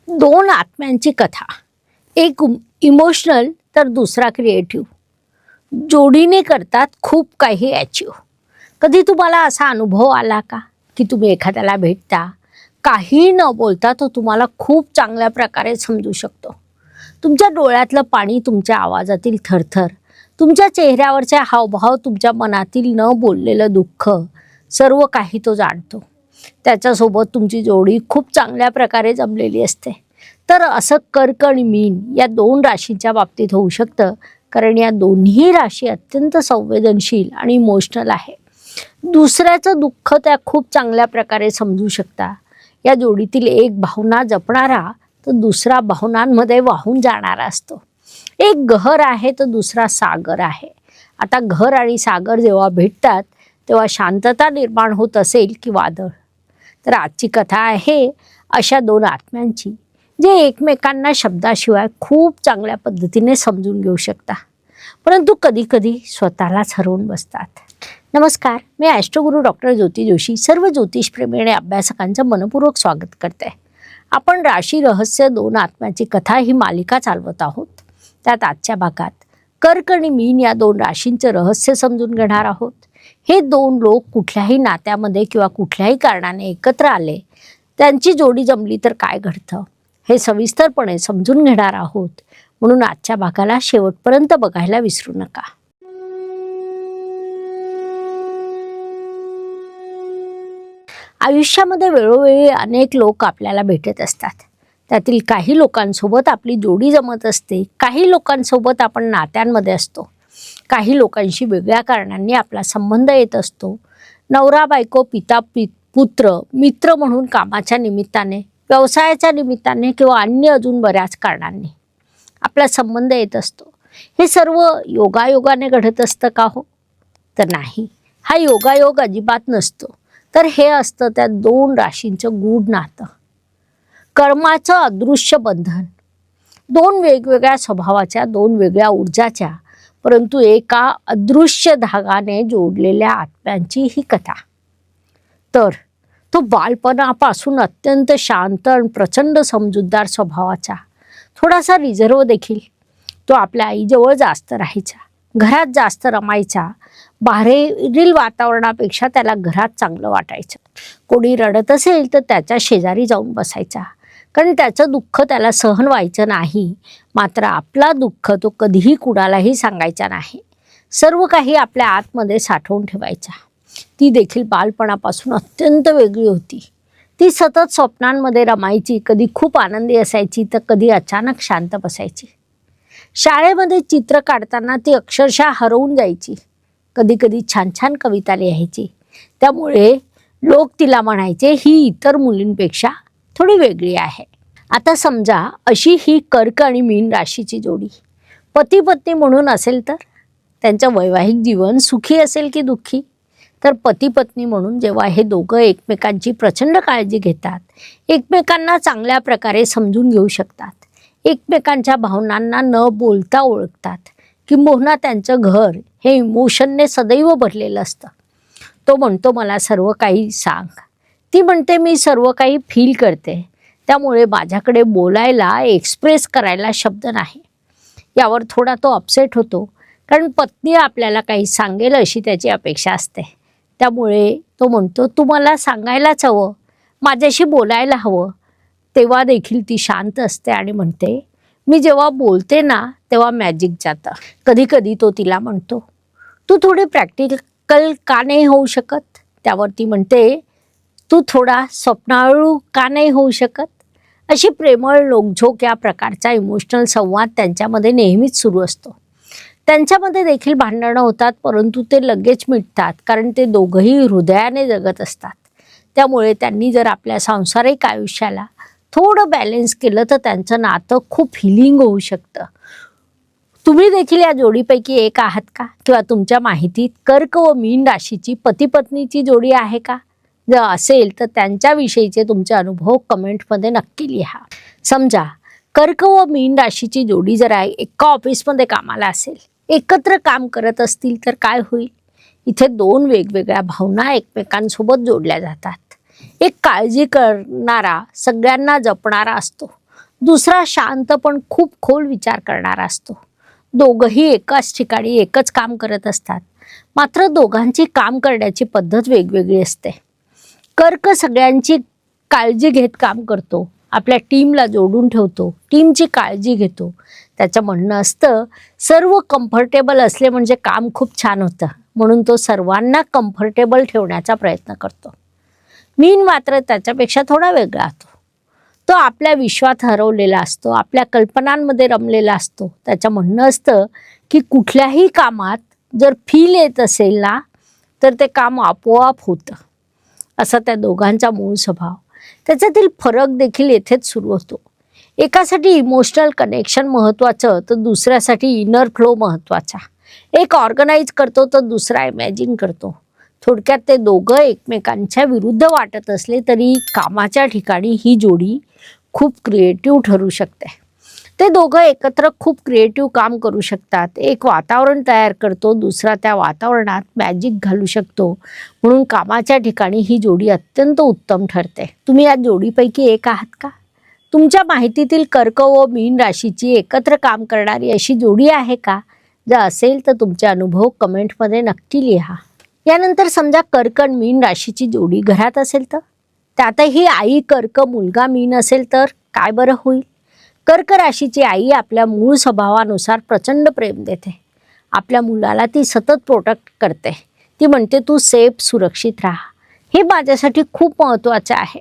दोन आत्म्यांची कथा, एक इमोशनल तर दुसरा क्रिएटिव्ह. जोडीने करतात खूप काही अचीव. कधी तुम्हाला असा अनुभव आला का की तुम्ही एखाद्याला भेटता, काही न बोलता तो तुम्हाला खूप चांगल्या प्रकारे समजू शकतो. तुमच्या डोळ्यातलं पाणी, तुमच्या आवाजातील थरथर, तुमच्या चेहऱ्यावरचे हावभाव, तुमच्या मनातील न बोललेलं दुःख, सर्व काही तो जाणतो. त्याच्यासोबत तुमची जोडी खूप चांगल्या प्रकारे जमलेली असते. तर असं कर्क आणि मीन या दोन राशींच्या बाबतीत होऊ शकतं, कारण या दोन्ही राशी अत्यंत संवेदनशील आणि इमोशनल आहे. दुसऱ्याचं दुःख त्या खूप चांगल्या प्रकारे समजू शकता. या जोडीतील एक भावना जपणारा तर दुसरा भावनांमध्ये वाहून जाणारा असतो. एक घर आहे तर दुसरा सागर आहे. आता घर आणि सागर जेव्हा भेटतात तेव्हा शांतता निर्माण होत असेल की वादळ. तर आजची कथा आहे अशा दोन आत्म्यांची, जे एकमेकांना शब्दाशिवाय खूप चांगल्या पद्धतीने समजून घेऊ शकता, परंतु कधीकधी स्वतःलाच हरवून बसतात. नमस्कार, मी ॲस्ट्रोगुरू डॉक्टर ज्योती जोशी सर्व ज्योतिषप्रेमी आणि अभ्यासकांचं मनपूर्वक स्वागत करते. आपण राशी रहस्य दोन आत्म्याची कथा ही मालिका चालवत आहोत. त्यात आजच्या भागात कर्क आणि मीन या दोन राशींचं रहस्य समजून घेणार आहोत. हे दोन लोक कुठल्याही नात्यामध्ये किंवा कुठल्याही कारणाने एकत्र आले, त्यांची जोडी जमली तर काय घडतं हे सविस्तरपणे समजून घेणार आहोत. म्हणून आजच्या भागाला शेवटपर्यंत बघायला विसरू नका. आयुष्यामध्ये वेळोवेळी अनेक लोक आपल्याला भेटत असतात. त्यातील काही लोकांसोबत आपली जोडी जमत असते, काही लोकांसोबत आपण नात्यांमध्ये असतो, काही लोकांशी वेगळ्या कारणांनी आपला संबंध येत असतो. नवरा बायको, पिता पुत्र, मित्र म्हणून कामाच्या निमित्ताने, व्यवसायाच्या निमित्ताने किंवा अन्य अजून बऱ्याच कारणांनी आपला संबंध येत असतो. हे सर्व योगायोगाने घडत असतं का हो? तर नाही, हा योगायोग अजिबात नसतो. तर हे असतं त्या दोन राशींचं गूढ नातं, कर्माचं अदृश्य बंधन. दोन वेगवेगळ्या स्वभावाच्या, दोन वेगळ्या ऊर्जाच्या, परंतु एका अदृश्य धागाने जोडलेल्या आत्म्यांची ही कथा. तर तो बालपणापासून अत्यंत शांत आणि प्रचंड समजूतदार स्वभावाचा, थोडासा रिझर्व देखील. तो आपल्या आईजवळ जास्त राहायचा, घरात जास्त रमायचा. बाहेरील वातावरणापेक्षा त्याला घरात चांगलं वाटायचं. कोणी रडत असेल तर त्याच्या शेजारी जाऊन बसायचा, कारण त्याचं दुःख त्याला सहन व्हायचं नाही. मात्र आपला दुःख तो कधीही कुणालाही सांगायचा नाही. सर्व काही आपल्या आतमध्ये साठवून ठेवायचा. ती देखील बालपणापासून अत्यंत वेगळी होती. ती सतत स्वप्नांमध्ये रमायची, कधी खूप आनंदी असायची तर कधी अचानक शांत बसायची. शाळेमध्ये चित्र काढताना ती अक्षरशः हरवून जायची. कधी कधी छान छान कविता लिहायची. त्यामुळे लोक तिला म्हणायचे, ही इतर मुलींपेक्षा थोडी वेगळी आहे. आता समजा अशी ही कर्क आणि मीन राशीची जोडी पती पत्नी म्हणून असेल तर त्यांचं वैवाहिक जीवन सुखी असेल की दुःखी? तर पती पत्नी म्हणून जेव्हा हे दोघं एकमेकांची प्रचंड काळजी घेतात, एकमेकांना चांगल्या प्रकारे समजून घेऊ शकतात, एकमेकांच्या भावनांना न बोलता ओळखतात, किंबहुना त्यांचं घर हे इमोशनने सदैव भरलेलं असतं. तो म्हणतो, मला सर्व काही सांग. ती म्हणते, मी सर्व काही फील करते, त्यामुळे माझ्याकडे बोलायला, एक्सप्रेस करायला शब्द नाही. यावर थोडा तो अपसेट होतो, कारण पत्नी आपल्याला काही सांगेल अशी त्याची अपेक्षा असते. त्यामुळे तो म्हणतो, तू मला सांगायलाच हवं, माझ्याशी बोलायला हवं. तेव्हा देखील ती शांत असते आणि म्हणते, मी जेव्हा बोलते ना तेव्हा मॅजिक जातं. कधी कधी तो तिला म्हणतो, तू थोडी प्रॅक्टिकल का नाही होऊ शकत? त्यावर ती म्हणते, तू थोडा स्वप्नाळू का नाही होऊ शकत? अशी प्रेमळ नोकझोक या प्रकारचा इमोशनल संवाद त्यांच्यामध्ये नेहमीच सुरू असतो. त्यांच्यामध्ये देखील भांडणं होतात, परंतु ते लगेच मिटतात, कारण ते दोघंही हृदयाने जगत असतात. त्यामुळे त्यांनी जर आपल्या सांसारिक आयुष्याला थोडं बॅलेन्स केलं तर त्यांचं नातं खूप हिलिंग होऊ शकतं. तुम्ही देखील या जोडीपैकी एक आहात का? किंवा तुमच्या माहितीत कर्क व मीन राशीची पती पत्नीची जोडी आहे का? जर असेल तर त्यांच्याविषयीचे तुमचे अनुभव कमेंटमध्ये नक्की लिहा. समजा कर्क व मीन राशीची जोडी जर एका ऑफिसमध्ये कामाला असेल, एकत्र काम करत असतील तर काय होईल? इथे दोन वेगवेगळ्या भावना एकमेकांसोबत जोडल्या जातात. एक काळजी करणारा, सगळ्यांना जपणारा असतो, दुसरा शांत पण खूप खोल विचार करणारा असतो. दोघंही एकाच ठिकाणी एकच काम करत असतात, मात्र दोघांची काम करण्याची पद्धत वेगवेगळी असते. कर्क सगळ्यांची काळजी घेत काम करतो, आपल्या टीमला जोडून ठेवतो, टीमची काळजी घेतो. त्याचं म्हणणं असतं सर्व कम्फर्टेबल असले म्हणजे काम खूप छान होतं, म्हणून तो सर्वांना कम्फर्टेबल ठेवण्याचा प्रयत्न करतो. मीन मात्र त्याच्यापेक्षा थोडा वेगळा असतो. तो आपल्या विश्वात हरवलेला असतो, आपल्या कल्पनांमध्ये रमलेला असतो. त्याचं म्हणणं असतं की कुठल्याही कामात जर फील येत असेल ना, तर ते काम आपोआप होतं. असा त्या दोघांचा मूळ स्वभाव. त्याच्यातील फरक देखील येथेच सुरू होतो. एकासाठी इमोशनल कनेक्शन महत्त्वाचं, तर दुसऱ्यासाठी इनर फ्लो महत्त्वाचा. एक ऑर्गनाईज करतो तर दुसरा इमॅजिन करतो. थोडक्यात ते दोघं एकमेकांच्या विरुद्ध वाटत असले तरी कामाच्या ठिकाणी ही जोडी खूप क्रिएटिव्ह ठरू शकते. ते दोघं एकत्र खूप क्रिएटिव्ह काम करू शकतात. एक वातावरण तयार करतो, दुसरा त्या वातावरणात मॅजिक घालू शकतो. म्हणून कामाच्या ठिकाणी ही जोडी अत्यंत उत्तम ठरते. तुम्ही या जोडीपैकी एक आहात का? तुमच्या माहितीतील कर्क व मीन राशीची एकत्र काम करणारी अशी जोडी आहे का? जर असेल तर तुमचे अनुभव कमेंटमध्ये नक्की लिहा. यानंतर समजा कर्क आणि मीन राशीची जोडी घरात असेल तर? त्यातही आई कर्क मुलगा मीन असेल तर काय बरं होईल? कर्क राशीची आई आपल्या मूळ स्वभावानुसार प्रचंड प्रेम देते. आपल्या मुलाला ती सतत प्रोटेक्ट करते. ती म्हणते तू सेफ, सुरक्षित राहा. हे माझ्यासाठी खूप महत्त्वाचे आहे.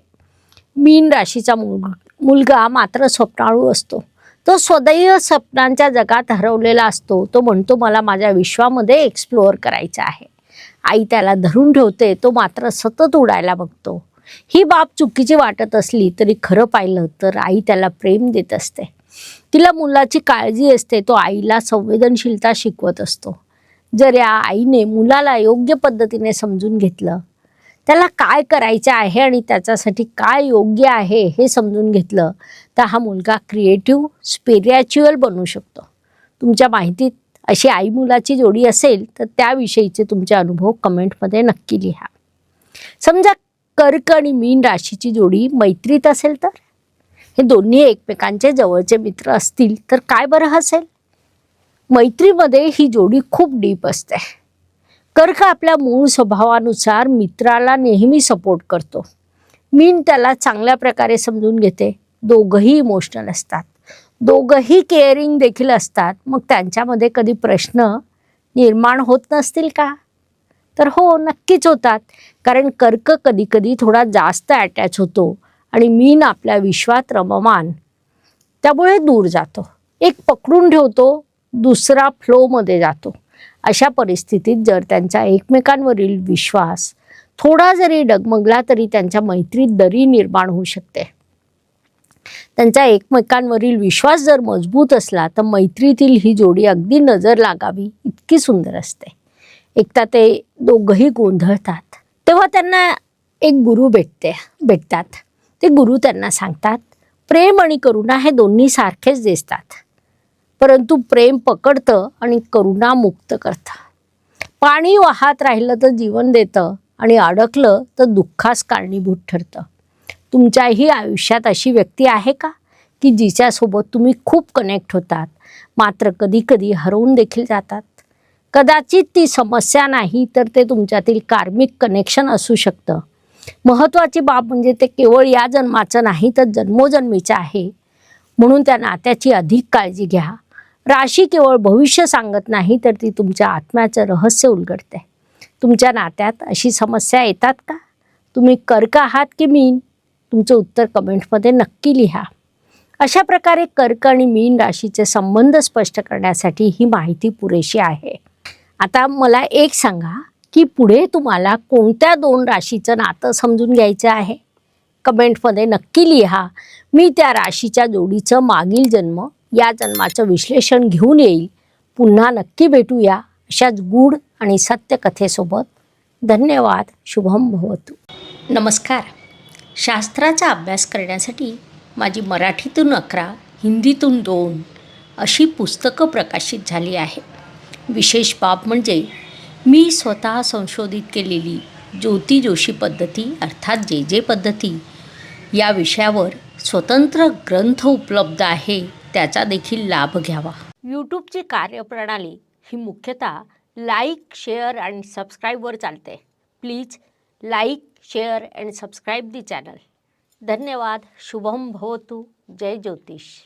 मीन राशीचा मुलगा मात्र स्वप्नाळू असतो. तो सदैव स्वप्नांच्या जगात हरवलेला असतो. तो म्हणतो मला माझ्या विश्वामध्ये एक्सप्लोअर करायचं आहे. आई त्याला धरून ठेवते, तो मात्र सतत उडायला बघतो. ही बाब चुकीची वाटत असली तरी खरं पाहिलं तर आई त्याला प्रेम देत असते. तिला मुलाची काळजी असते. तो आईला संवेदनशीलता शिकवत असतो. जर या आईने मुलाला योग्य पद्धतीने समजून घेतलं, त्याला काय करायचं आहे आणि त्याच्यासाठी काय योग्य आहे हे समजून घेतलं, तर हा मुलगा क्रिएटिव्ह, स्पिरिच्युअल बनू शकतो. तुमच्या माहितीत अशी आई मुलाची जोडी असेल तर त्याविषयीचे तुमचे अनुभव कमेंटमध्ये नक्की लिहा. समजा कर्क आणि मीन राशीची जोडी मैत्रीत असेल तर? हे दोन्ही एकमेकांचे जवळचे मित्र असतील तर काय बरं असेल? मैत्रीमध्ये ही जोडी खूप डीप असते. कर्क आपल्या मूळ स्वभावानुसार मित्राला नेहमी सपोर्ट करतो. मीन त्याला चांगल्या प्रकारे समजून घेते. दोघंही इमोशनल असतात, दोघंही केअरिंग देखील असतात. मग त्यांच्यामध्ये कधी प्रश्न निर्माण होत नसतील का? तर हो, नक्कीच होतात. कारण कर्क कधी कधी थोडा जास्त अटॅच होतो आणि मीन आपल्या विश्वात रममान, त्यामुळे दूर जातो. एक पकडून ठेवतो, दुसरा फ्लोमध्ये जातो. अशा परिस्थितीत जर त्यांचा एकमेकांवरील विश्वास थोडा जरी डगमगला तरी त्यांच्या मैत्रीत दरी निर्माण होऊ शकते. त्यांचा एकमेकांवरील विश्वास जर मजबूत असला तर मैत्रीतील ही जोडी अगदी नजर लागावी इतकी सुंदर असते. एकदा ते दोघंही गोंधळतात, तेव्हा त्यांना एक गुरु भेटतात. ते गुरु त्यांना सांगतात प्रेम आणि करुणा हे दोन्ही सारखेच दिसतात, परंतु प्रेम पकडतं आणि करुणा मुक्त करतं. पाणी वाहत राहिलं तर जीवन देतं आणि अडकलं तर दुःखास कारणीभूत ठरतं. तुमच्याही आयुष्यात अशी व्यक्ती आहे का की जिच्यासोबत तुम्ही खूप कनेक्ट होतात, मात्र कधी कधी हरवून देखील जातात? कदाचित ती समस्या नाही तर ते तुमच्यातील कार्मिक कनेक्शन असू शकतं. महत्त्वाची बाब म्हणजे ते केवळ या जन्माचं नाही तर जन्मोजन्मीचं आहे. म्हणून त्या नात्याची अधिक काळजी घ्या. राशी केवळ भविष्य सांगत नाही तर ती तुमच्या आत्म्याचं रहस्य उलगडते. तुमच्या नात्यात अशी समस्या येतात का? तुम्ही कर्क आहात की मीन? तुमचं उत्तर कमेंटमध्ये नक्की लिहा. अशा प्रकारे कर्क आणि मीन राशीचे संबंध स्पष्ट करण्यासाठी ही माहिती पुरेशी आहे. आता मला एक सांगा की पुढे तुम्हाला कोणत्या दोन राशीचं नातं समजून घ्यायचं आहे? कमेंटमध्ये नक्की लिहा. मी त्या राशीच्या जोडीचं मागील जन्म, या जन्माचं विश्लेषण घेऊन येईल. पुन्हा नक्की भेटूया अशाच गूढ आणि सत्य कथेसोबत. धन्यवाद. शुभम भवतु. नमस्कार. शास्त्राचा अभ्यास करण्यासाठी माझी मराठीतून 11, हिंदीतून 2 अशी पुस्तकं प्रकाशित झाली आहे. विशेष बाब म्हणजे मी स्वतः संशोधित केलेली ज्योती जोशी पद्धती अर्थात जे पद्धती या विषयावर स्वतंत्र ग्रंथ उपलब्ध आहे, त्याचा देखील लाभ घ्यावा. यूट्यूबची कार्यप्रणाली ही मुख्यतः लाईक, शेअर आणि सबस्क्राईबवर चालते. Please like, share and subscribe the channel. धन्यवाद. शुभम भवतु. जय ज्योतिष.